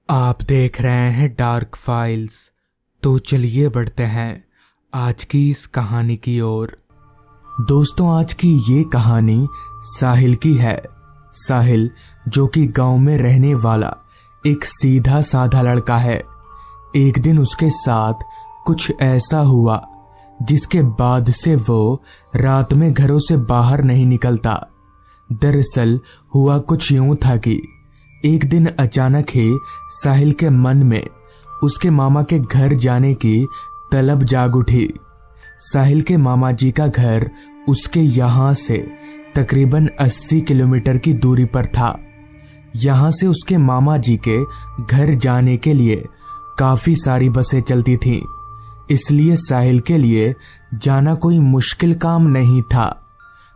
आप देख रहे हैं डार्क फाइल्स। तो चलिए बढ़ते हैं आज की इस कहानी की ओर। दोस्तों, आज की ये कहानी साहिल की है। साहिल जो कि गांव में रहने वाला एक सीधा साधा लड़का है। एक दिन उसके साथ कुछ ऐसा हुआ जिसके बाद से वो रात में घरों से बाहर नहीं निकलता। दरअसल हुआ कुछ यूं था कि एक दिन अचानक ही साहिल के मन में उसके मामा के घर जाने की तलब जाग उठी। साहिल के मामा जी का घर उसके यहाँ से तकरीबन 80 किलोमीटर की दूरी पर था। यहाँ से उसके मामा जी के घर जाने के लिए काफी सारी बसें चलती थीं, इसलिए साहिल के लिए जाना कोई मुश्किल काम नहीं था।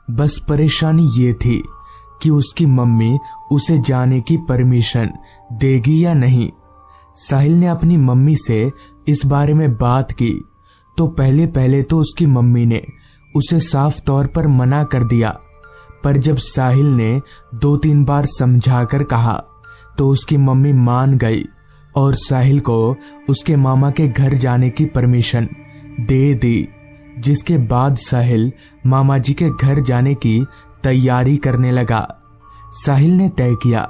बस परेशानी ये थी कि उसकी मम्मी उसे जाने की परमिशन देगी या नहीं। साहिल ने अपनी मम्मी से इस बारे में बात की तो पहले तो उसकी मम्मी ने उसे साफ तौर पर मना कर दिया, पर जब साहिल ने 2-3 बार समझाकर कहा तो उसकी मम्मी मान गई और साहिल को उसके मामा के घर जाने की परमिशन दे दी। जिसके बाद साहिल मामा जी के घर जाने की तैयारी करने लगा। साहिल ने तय किया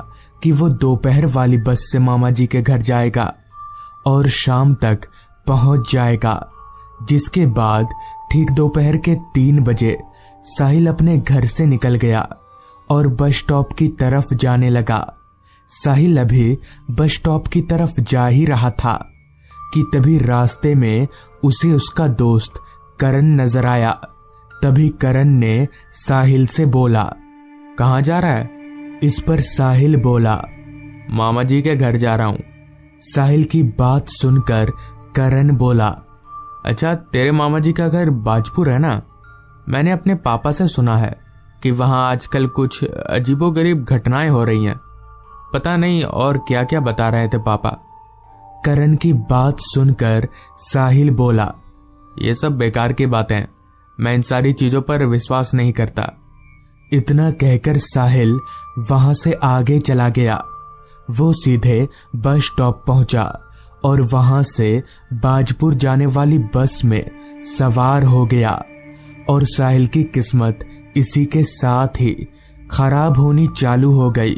कि वो दोपहर वाली बस से मामा जी के घर जाएगा और शाम तक पहुंच जाएगा। जिसके बाद ठीक दोपहर के 3 बजे साहिल अपने घर से निकल गया और बस स्टॉप की तरफ जाने लगा। साहिल अभी बस स्टॉप की तरफ जा ही रहा था कि तभी रास्ते में उसे उसका दोस्त करण नजर आया। तभी करण ने साहिल से बोला, कहाँ जा रहा है? इस पर साहिल बोला, मामा जी के घर जा रहा हूं। साहिल की बात सुनकर करण बोला, अच्छा तेरे मामा जी का घर बाजपुर है ना? मैंने अपने पापा से सुना है कि वहां आजकल कुछ अजीबोगरीब घटनाएं हो रही हैं। पता नहीं और क्या क्या बता रहे थे पापा। करण की बात सुनकर साहिल बोला, ये सब बेकार की बातें, मैं इन सारी चीजों पर विश्वास नहीं करता। इतना कहकर साहिल वहां से आगे चला गया। वो सीधे बस स्टॉप पहुंचा और वहां से बाजपुर जाने वाली बस में सवार हो गया। और साहिल की किस्मत इसी के साथ ही खराब होनी चालू हो गई,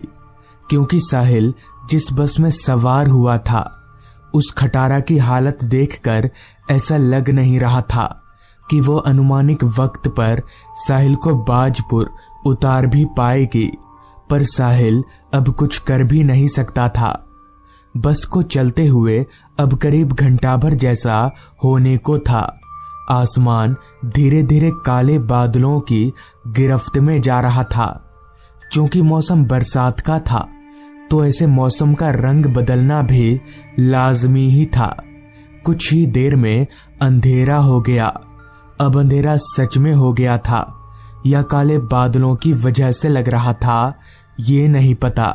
क्योंकि साहिल जिस बस में सवार हुआ था उस खटारा की हालत देखकर ऐसा लग नहीं रहा था कि वो अनुमानित वक्त पर साहिल को बाजपुर उतार भी पाएगी। पर साहिल अब कुछ कर भी नहीं सकता था। बस को चलते हुए अब करीब घंटा भर जैसा होने को था। आसमान धीरे धीरे काले बादलों की गिरफ्त में जा रहा था। क्योंकि मौसम बरसात का था तो ऐसे मौसम का रंग बदलना भी लाजमी ही था। कुछ ही देर में अंधेरा हो गया। अब अंधेरा सच में हो गया था या काले बादलों की वजह से लग रहा था, ये नहीं पता।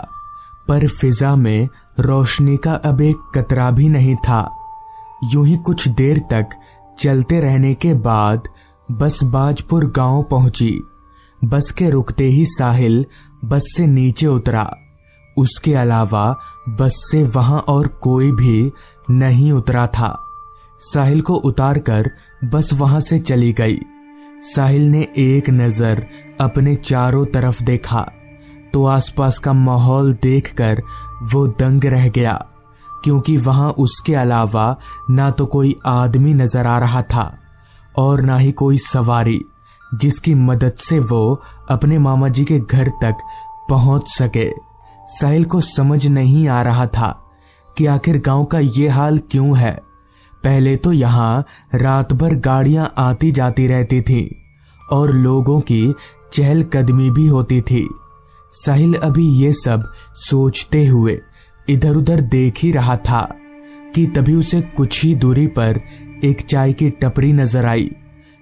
पर फिजा में रोशनी का अब एक कतरा भी नहीं था। यूं ही कुछ देर तक चलते रहने के बाद बस बाजपुर गांव पहुंची। बस के रुकते ही साहिल बस से नीचे उतरा। उसके अलावा बस से वहां और कोई भी नहीं उतरा था। साहिल को उतारकर बस वहां से चली गई। साहिल ने एक नजर अपने चारों तरफ देखा तो आसपास का माहौल देखकर वो दंग रह गया, क्योंकि वहां उसके अलावा ना तो कोई आदमी नजर आ रहा था और ना ही कोई सवारी जिसकी मदद से वो अपने मामा जी के घर तक पहुंच सके। साहिल को समझ नहीं आ रहा था कि आखिर गांव का ये हाल क्यों है। पहले तो यहाँ रात भर गाड़ियां आती जाती रहती थी और लोगों की चहलकदमी भी होती थी। साहिल अभी ये सब सोचते हुए इधर उधर देख ही रहा था कि तभी उसे कुछ ही दूरी पर एक चाय की टपरी नजर आई।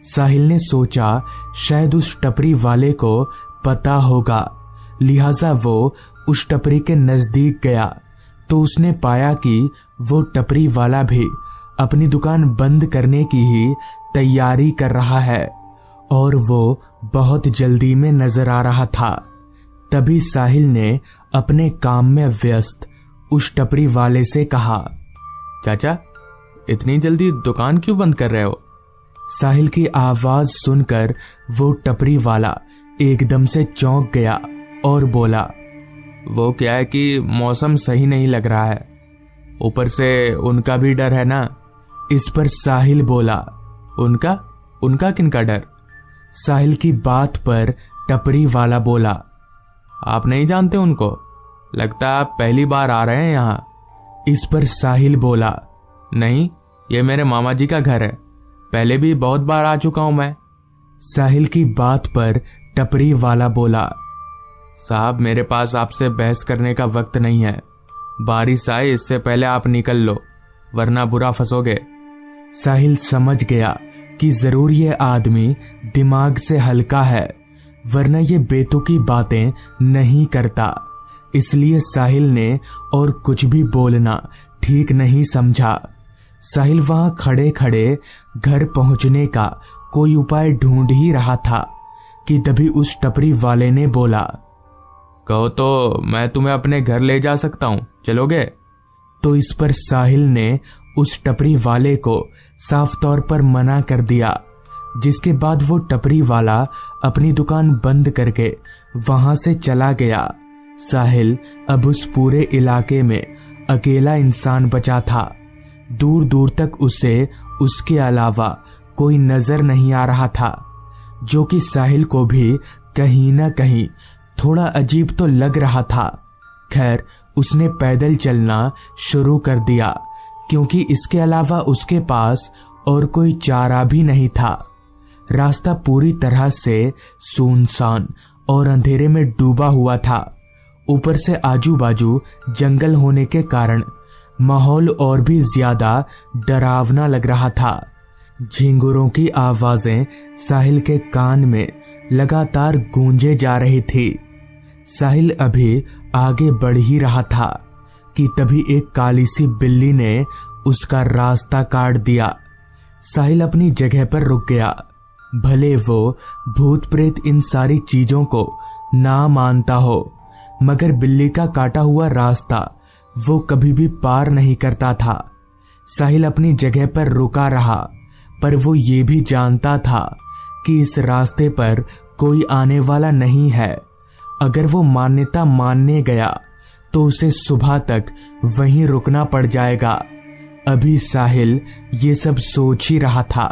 साहिल ने सोचा शायद उस टपरी वाले को पता होगा, लिहाजा वो उस टपरी के नजदीक गया तो उसने पाया कि वो टपरी वाला भी अपनी दुकान बंद करने की ही तैयारी कर रहा है और वो बहुत जल्दी में नजर आ रहा था। तभी साहिल ने अपने काम में व्यस्त उस टपरी वाले से कहा, चाचा इतनी जल्दी दुकान क्यों बंद कर रहे हो? साहिल की आवाज सुनकर वो टपरी वाला एकदम से चौंक गया और बोला, वो क्या है कि मौसम सही नहीं लग रहा है, ऊपर से उनका भी डर है ना। इस पर साहिल बोला, उनका किनका डर? साहिल की बात पर टपरी वाला बोला, आप नहीं जानते उनको? लगता है आप पहली बार आ रहे हैं यहाँ। इस पर साहिल बोला, नहीं, ये मेरे मामा जी का घर है, पहले भी बहुत बार आ चुका हूं मैं। साहिल की बात पर टपरी वाला बोला, साहब मेरे पास आपसे बहस करने का वक्त नहीं है, बारिश आए इससे पहले आप निकल लो वरना बुरा फंसोगे। साहिल समझ गया कि जरूर ये आदमी दिमाग से हल्का है, वरना ये बेतुकी बातें नहीं करता। इसलिए साहिल ने और कुछ भी बोलना ठीक नहीं समझा। साहिल वहां खड़े खड़े घर पहुंचने का कोई उपाय ढूंढ ही रहा था कि तभी उस टपरी वाले ने बोला, कहो तो मैं तुम्हें अपने घर ले जा सकता हूं, चलोगे? तो इस पर साहिल ने उस टपरी वाले को साफ तौर पर मना कर दिया, जिसके बाद वो टपरी वाला अपनी दुकान बंद करके वहां से चला गया। साहिल अब उस पूरे इलाके में अकेला इंसान बचा था। दूर दूर तक उसे उसके अलावा कोई नजर नहीं आ रहा था, जो कि साहिल को भी कहीं ना कहीं थोड़ा अजीब तो लग रहा था। खैर उसने पैदल चलना शुरू कर दिया, क्योंकि इसके अलावा उसके पास और कोई चारा भी नहीं था। रास्ता पूरी तरह से सुनसान और अंधेरे में डूबा हुआ था। ऊपर से आजू बाजू जंगल होने के कारण माहौल और भी ज्यादा डरावना लग रहा था। झिंगुरों की आवाजें साहिल के कान में लगातार गूंजे जा रही थी। साहिल अभी आगे बढ़ ही रहा था कि तभी एक काली सी बिल्ली ने उसका रास्ता काट दिया। साहिल अपनी जगह पर रुक गया। भले वो भूत प्रेत इन सारी चीजों को ना मानता हो, मगर बिल्ली का काटा हुआ रास्ता वो कभी भी पार नहीं करता था। साहिल अपनी जगह पर रुका रहा, पर वो ये भी जानता था कि इस रास्ते पर कोई आने वाला नहीं है। अगर वो मान्यता मानने गया तो उसे सुबह तक वहीं रुकना पड़ जाएगा। अभी साहिल ये सब सोच ही रहा था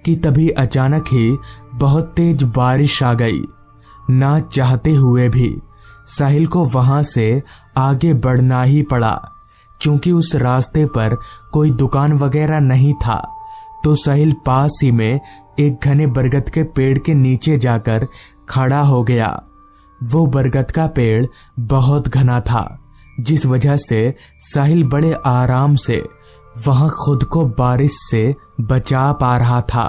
कि तभी अचानक ही बहुत तेज बारिश आ गई। ना चाहते हुए भी साहिल को वहां से आगे बढ़ना ही पड़ा, क्योंकि उस रास्ते पर कोई दुकान वगैरह नहीं था। तो साहिल पास ही में एक घने बरगद के पेड़ के नीचे जाकर खड़ा हो गया। वो बरगद का पेड़ बहुत घना था, जिस वजह से साहिल बड़े आराम से वहां खुद को बारिश से बचा पा रहा था।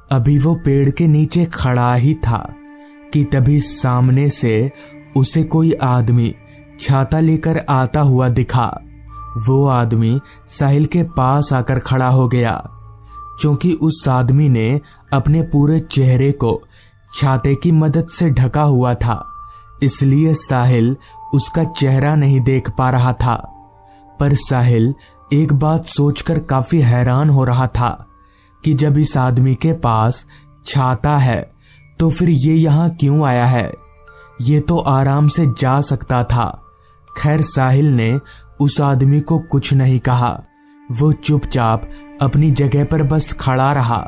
अभी वो पेड़ के नीचे खड़ा ही था कि तभी सामने से उसे कोई आदमी छाता लेकर आता हुआ दिखा। वो आदमी साहिल के पास आकर खड़ा हो गया। क्योंकि उस आदमी ने अपने पूरे चेहरे को छाते की मदद से ढका हुआ था, इसलिए साहिल उसका चेहरा नहीं देख पा रहा था। पर साहिल एक बात सोचकर काफी हैरान हो रहा था कि जब इस आदमी के पास छाता है तो फिर ये यहाँ क्यों आया है? ये तो आराम से जा सकता था। खैर साहिल ने उस आदमी को कुछ नहीं कहा। वो चुपचाप अपनी जगह पर बस खड़ा रहा।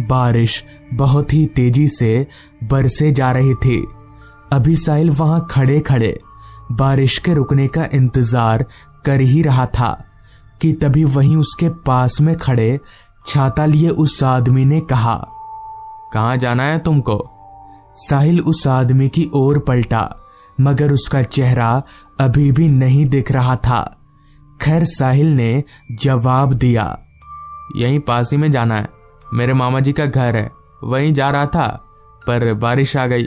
बारिश बहुत ही तेजी से बरसे जा रही थी। अभी साहिल वहां खड़े खड़े बारिश के रुकने का इंतजार कर ही रहा था कि तभी वहीं उसके पास में खड़े छाता लिए उस आदमी ने कहा, कहाँ जाना है तुमको? साहिल उस आदमी की ओर पलटा, मगर उसका चेहरा अभी भी नहीं दिख रहा था। खैर साहिल ने जवाब दिया, यहीं पास ही में जाना है, मेरे मामा जी का घर है, वहीं जा रहा था पर बारिश आ गई।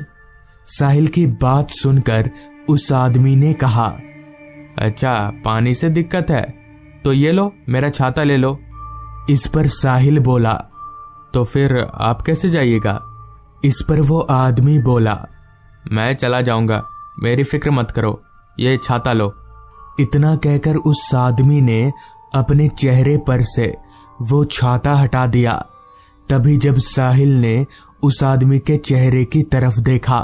साहिल की बात सुनकर उस आदमी ने कहा, अच्छा पानी से दिक्कत है तो ये लो मेरा छाता ले लो। इस पर साहिल बोला, तो फिर आप कैसे जाइएगा? इस पर वो आदमी बोला, मैं चला जाऊंगा, मेरी फिक्र मत करो, ये छाता लो। इतना कहकर उस आदमी ने अपने चेहरे पर से वो छाता हटा दिया। तभी जब साहिल ने उस आदमी के चेहरे की तरफ देखा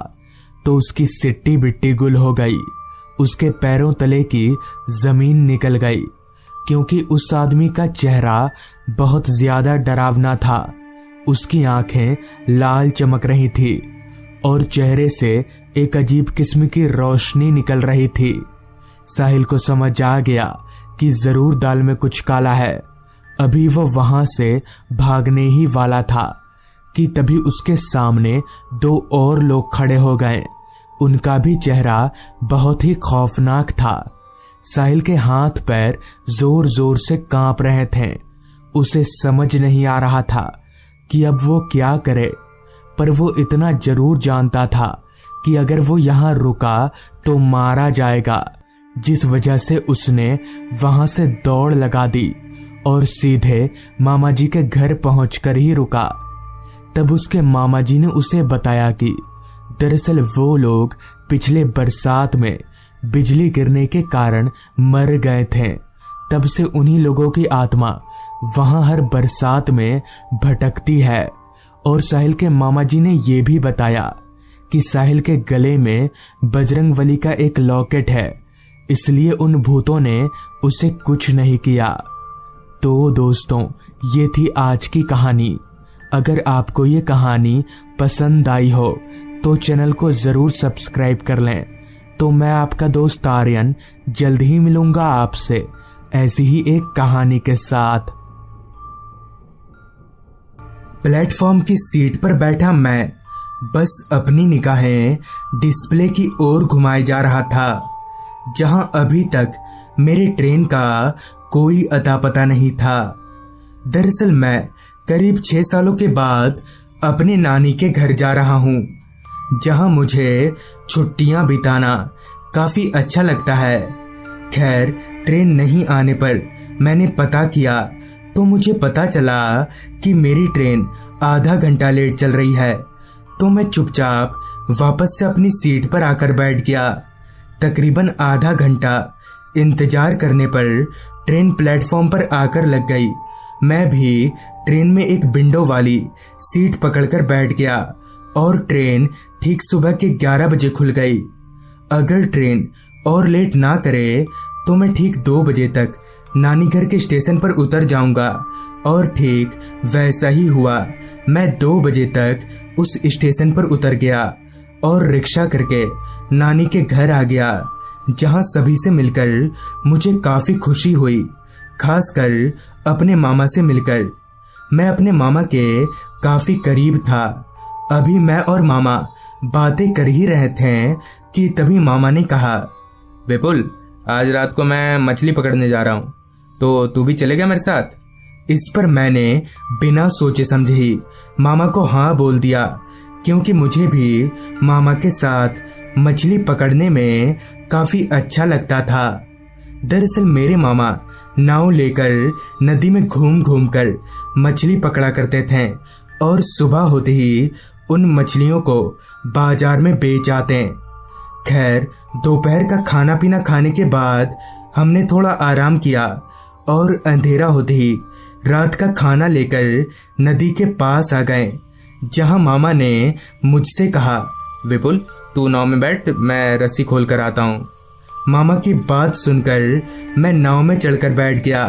तो उसकी सिट्टी बिट्टी गुल हो गई। उसके पैरों तले की जमीन निकल गई, क्योंकि उस आदमी का चेहरा बहुत ज्यादा डरावना था। उसकी आंखें लाल चमक रही थी और चेहरे से एक अजीब किस्म की रोशनी निकल रही थी। साहिल को समझ आ गया कि जरूर दाल में कुछ काला है। अभी वो वहां से भागने ही वाला था कि तभी उसके सामने दो और लोग खड़े हो गए। उनका भी चेहरा बहुत ही खौफनाक था। साहिल के हाथ पैर जोर जोर से कांप रहे थे। उसे समझ नहीं आ रहा था कि अब वो क्या करे, पर वो इतना जरूर जानता था कि अगर वो यहाँ रुका तो मारा जाएगा, जिस वजह से उसने वहां से दौड़ लगा दी और सीधे मामा जी के घर पहुंचकर ही रुका। तब उसके मामा जी ने उसे बताया कि दरअसल वो लोग पिछले बरसात में बिजली गिरने के कारण मर गए थे। तब से उन्हीं लोगों की आत्मा वहां हर बरसात में भटकती है। और साहिल के मामा जी ने यह भी बताया कि साहिल के गले में बजरंगबली का एक लॉकेट है, इसलिए उन भूतों ने उसे कुछ नहीं किया। तो दोस्तों, ये थी आज की कहानी। अगर आपको ये कहानी पसंद आई हो तो चैनल को जरूर सब्सक्राइब कर लें। तो मैं आपका दोस्त आर्यन जल्द ही मिलूंगा आपसे ऐसी ही एक कहानी के साथ। प्लेटफॉर्म की सीट पर बैठा मैं बस अपनी निगाहें डिस्प्ले की ओर घुमाए जा रहा था, जहां अभी तक मेरे ट्रेन का कोई अता पता नहीं था। दरअसल मैं करीब 6 सालों के बाद अपने नानी के घर जा रहा हूं, जहां मुझे छुट्टियां बिताना काफी अच्छा लगता है। खैर, ट्रेन नहीं आने पर मैंने पता किया तो मुझे पता चला कि मेरी ट्रेन आधा घंटा लेट चल रही है। तो मैं चुपचाप वापस से अपनी सीट पर आकर बैठ गया। तकरीबन आधा घंटा इंतजार करने पर ट्रेन प्लेटफॉर्म पर आकर लग गई। मैं भी ट्रेन में एक विंडो वाली सीट पकड़कर बैठ गया और ट्रेन ठीक सुबह के 11 बजे खुल गई। अगर ट्रेन और लेट ना करे तो मैं ठीक 2 बजे तक नानी घर के स्टेशन पर उतर जाऊंगा। और ठीक वैसा ही हुआ। मैं 2 बजे तक उस स्टेशन पर उतर गया और रिक्शा करके नानी के घर आ गया, जहां सभी से मिलकर मुझे काफी खुशी हुई, खासकर अपने मामा से मिलकर। मैं अपने मामा के काफी करीब था। अभी मैं और मामा बातें कर ही रहे थे कि तभी मामा ने कहा, विपुल, आज रात को मैं मछली पकड़ने जा रहा हूँ, तो तू भी चलेगा मेरे साथ? इस पर मैंने बिना सोचे समझे ही मामा को हाँ बोल दिया, क्योंकि मुझे भी मामा के साथ मछली पकड़ने में काफी अच्छा लगता था। दरअसल मेरे मामा नाव लेकर नदी में घूम घूम कर मछली पकड़ा करते थे और सुबह होते ही उन मछलियों को बाजार में बेच आते। खैर, दोपहर का खाना पीना खाने के बाद हमने थोड़ा आराम किया और अंधेरा होते ही रात का खाना लेकर नदी के पास आ गए, जहां मामा ने मुझसे कहा, विपुल, तू नाव में बैठ, मैं रस्सी खोल कर आता हूँ। मामा की बात सुनकर मैं नाव में चढ़कर बैठ गया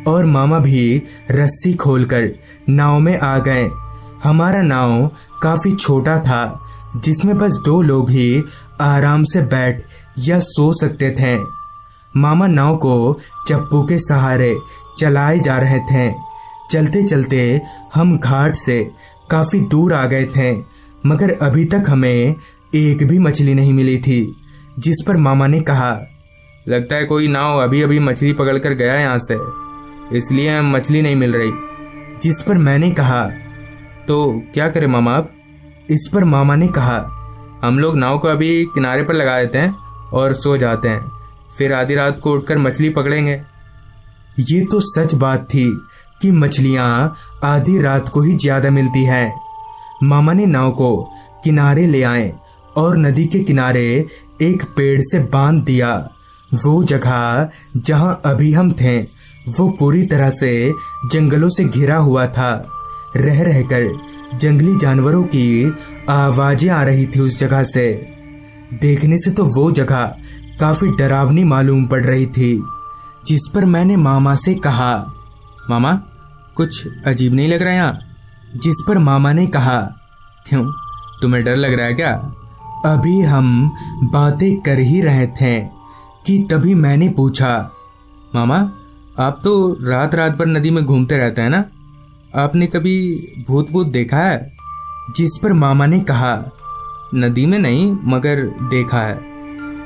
और मामा भी रस्सी खोलकर नाव में आ गए। हमारा नाव काफी छोटा था, जिसमें बस 2 लोग ही आराम से बैठ या सो सकते थे। मामा नाव को चप्पू के सहारे चलाए जा रहे थे। चलते चलते हम घाट से काफी दूर आ गए थे, मगर अभी तक हमें एक भी मछली नहीं मिली थी। जिस पर मामा ने कहा, लगता है कोई नाव अभी अभी मछली पकड़ कर गया यहाँ से, इसलिए मछली नहीं मिल रही। जिस पर मैंने कहा, तो क्या करें मामा अब? इस पर मामा ने कहा, हम लोग नाव को अभी किनारे पर लगा देते हैं और सो जाते हैं, फिर आधी रात को उठकर मछली पकड़ेंगे। ये तो सच बात थी कि मछलियां आधी रात को ही ज्यादा मिलती हैं। मामा ने नाव को किनारे ले आए और नदी के किनारे एक पेड़ से बांध दिया वो जगह जहां अभी हम थे वो पूरी तरह से जंगलों से घिरा हुआ था। रह रहकर जंगली जानवरों की आवाजें आ रही थी उस जगह से। देखने से तो वो जगह काफी डरावनी मालूम पड़ रही थी, जिस पर मैंने मामा से कहा, मामा कुछ अजीब नहीं लग रहा है यहाँ? जिस पर मामा ने कहा, क्यों, तुम्हें डर लग रहा है क्या? अभी हम बातें कर ही रहे थे कि तभी मैंने पूछा, मामा आप तो रात रात भर नदी में घूमते रहते हैं ना, आपने कभी भूत वूत देखा है? जिस पर मामा ने कहा, नदी में नहीं मगर देखा है।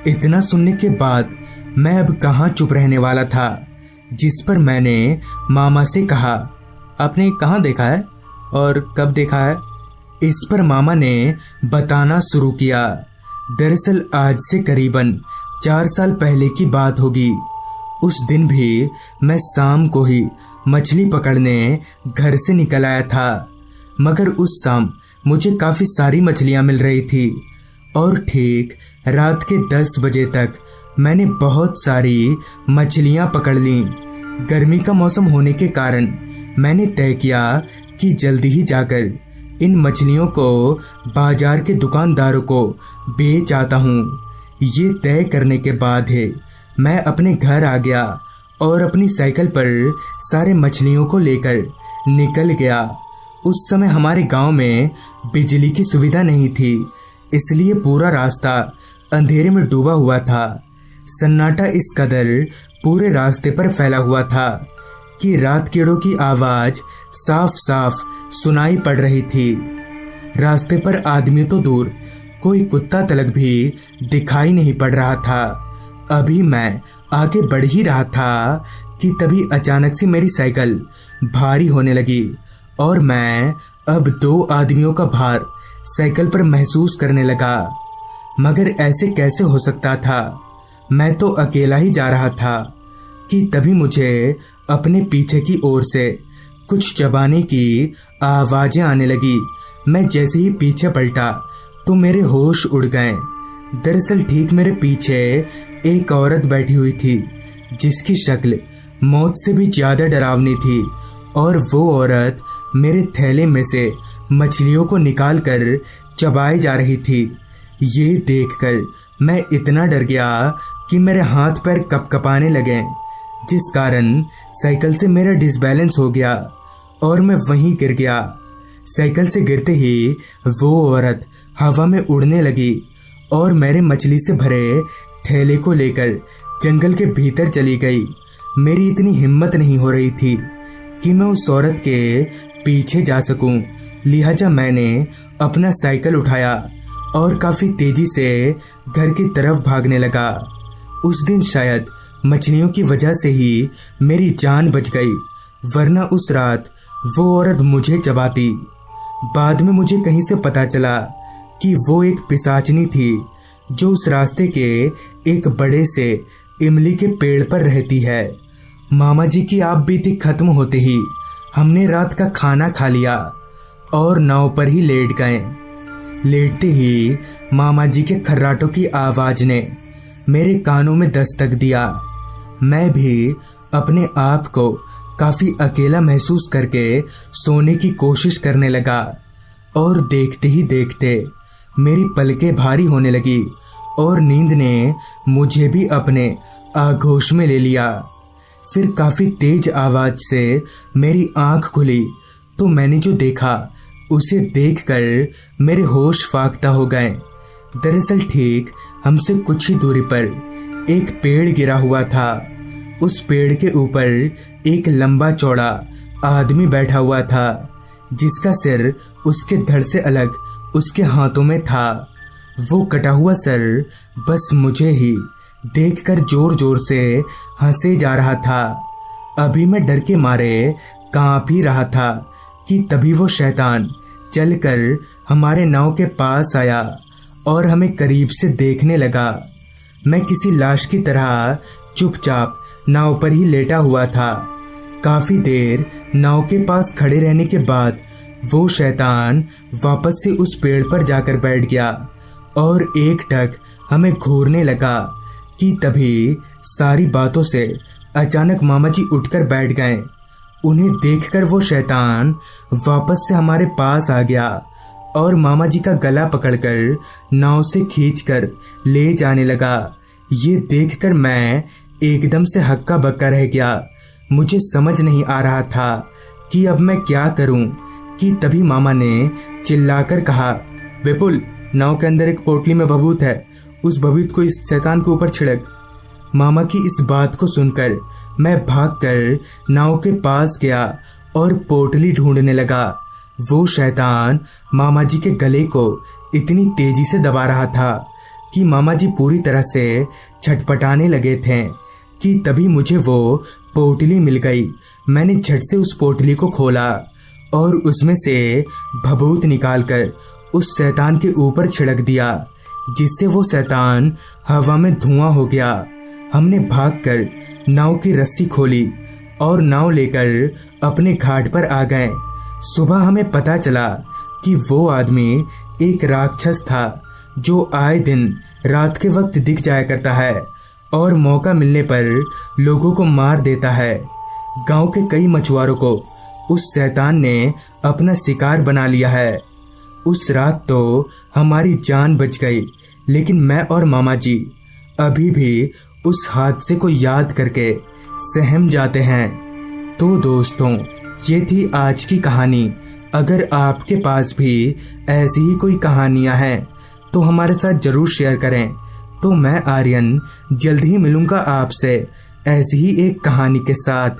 इतना सुनने के बाद मैं अब कहाँ चुप रहने वाला था। जिस पर मैंने मामा से कहा, आपने कहाँ देखा है और कब देखा है? इस पर मामा ने बताना शुरू किया। दरअसल आज से करीबन 4 साल पहले की बात होगी। उस दिन भी मैं शाम को ही मछली पकड़ने घर से निकल आया था, मगर उस शाम मुझे काफी सारी मछलियां मिल रही थी और ठीक रात के 10 बजे तक मैंने बहुत सारी मछलियां पकड़ ली। गर्मी का मौसम होने के कारण मैंने तय किया कि जल्दी ही जाकर इन मछलियों को बाजार के दुकानदारों को बेच आता हूँ। ये तय करने के बाद है मैं अपने घर आ गया और अपनी साइकिल पर सारे मछलियों को लेकर निकल गया। उस समय हमारे गांव में बिजली की सुविधा नहीं थी, इसलिए पूरा रास्ता अंधेरे में डूबा हुआ था। सन्नाटा इस कदर पूरे रास्ते पर फैला हुआ था कि रात कीड़ों की आवाज साफ साफ सुनाई पड़ रही थी। रास्ते पर आदमी तो दूर, कोई कुत्ता तलक भी दिखाई नहीं पड़ रहा था। अभी मैं आगे बढ़ ही रहा था कि तभी अचानक से मेरी साइकिल भारी होने लगी और मैं अब 2 आदमियों का भार साइकिल पर महसूस करने लगा। मगर ऐसे कैसे हो सकता था? मैं तो अकेला ही जा रहा था कि तभी मुझे अपने पीछे की ओर से कुछ चबाने की आवाजें आने लगी। मैं जैसे ही पीछे पलटा तो मेरे होश उड़ गए। दरअसल ठीक मेरे पीछे एक औरत बैठी हुई थी, जिसकी शक्ल मौत से भी ज्यादा डरावनी थी और वो औरत मेरे थैले में से मछलियों को निकालकर चबाई जा रही थी। ये देखकर मैं इतना डर गया कि मेरे हाथ पैर कपकपाने लगे, जिस कारण साइकिल से मेरा डिसबैलेंस हो गया और मैं वहीं गिर गया। साइकिल से गिरते ही वो औरत हवा में उड़ने लगी और मेरे मछली से भरे थैले को लेकर जंगल के भीतर चली गई। मेरी इतनी हिम्मत नहीं हो रही थी कि मैं उस औरत के पीछे जा सकूं, लिहाजा मैंने अपना साइकिल उठाया और काफी तेजी से घर की तरफ भागने लगा। उस दिन शायद मछलियों की वजह से ही मेरी जान बच गई, वरना उस रात वो औरत मुझे चबाती। बाद में मुझे कहीं से पता चला कि वो एक पिशाचनी थी जो उस रास्ते के एक बड़े से इमली के पेड़ पर रहती है। मामा जी की आप बीती खत्म होते ही हमने रात का खाना खा लिया और नाव पर ही लेट गए। लेटते ही मामा जी के खर्राटों की आवाज ने मेरे कानों में दस्तक दिया। मैं भी अपने आप को काफी अकेला महसूस करके सोने की कोशिश करने लगा और देखते ही देखते मेरी पलकें भारी होने लगी और नींद ने मुझे भी अपने आगोश में ले लिया। फिर काफी तेज आवाज से मेरी आंख खुली तो मैंने जो देखा उसे देखकर मेरे होश फाख्ता हो गए। दरअसल ठीक हमसे कुछ ही दूरी पर एक पेड़ गिरा हुआ था। उस पेड़ के ऊपर एक लंबा चौड़ा आदमी बैठा हुआ था, जिसका सिर उसके धड़ से अलग उसके हाथों में था। वो कटा हुआ सर बस मुझे ही देखकर जोर जोर से हंसे जा रहा था। अभी मैं डर के मारे कांप ही रहा था कि तभी वो शैतान चलकर हमारे नाव के पास आया और हमें करीब से देखने लगा। मैं किसी लाश की तरह चुपचाप नाव पर ही लेटा हुआ था। काफी देर नाव के पास खड़े रहने के बाद वो शैतान वापस से उस पेड़ पर जाकर बैठ गया और एक टक हमें घूरने लगा कि तभी सारी बातों से अचानक मामा जी उठकर बैठ गए। उन्हें देखकर वो शैतान वापस से हमारे पास आ गया और मामा जी का गला पकड़कर नाव से खींचकर ले जाने लगा। ये देखकर मैं एकदम से हक्का बक्का रह गया। मुझे समझ नहीं आ रहा था कि अब मैं क्या करूं कि तभी मामा ने चिल्लाकर कहा, विपुल, नाव के अंदर एक पोटली में भभूत है, उस भभूत को इस शैतान के ऊपर छिड़क। मामा की इस बात को सुनकर मैं भागकर नाव के पास गया और पोटली ढूंढने लगा। वो शैतान मामा जी के गले को इतनी तेजी से दबा रहा था कि मामा जी पूरी तरह से छटपटाने लगे थे कि तभी मुझे वो पोटली मिल गई। मैंने झट से उस पोटली को खोला और उसमें से भभूत निकालकर उस शैतान के ऊपर छिड़क दिया, जिससे वो शैतान हवा में धुआं हो गया। हमने भागकर नाव की रस्सी खोली और नाव लेकर अपने घाट पर आ गए। सुबह हमें पता चला कि वो आदमी एक राक्षस था जो आए दिन रात के वक्त दिख जाया करता है और मौका मिलने पर लोगों को मार देता है। गांव के कई मछुआरों को उस शैतान ने अपना शिकार बना लिया है। उस रात तो हमारी जान बच गई, लेकिन मैं और मामा जी अभी भी उस हादसे को याद करके सहम जाते हैं। तो दोस्तों, ये थी आज की कहानी। अगर आपके पास भी ऐसी ही कोई कहानियां हैं तो हमारे साथ जरूर शेयर करें। तो मैं आर्यन जल्द ही मिलूंगा आपसे ऐसी ही एक कहानी के साथ।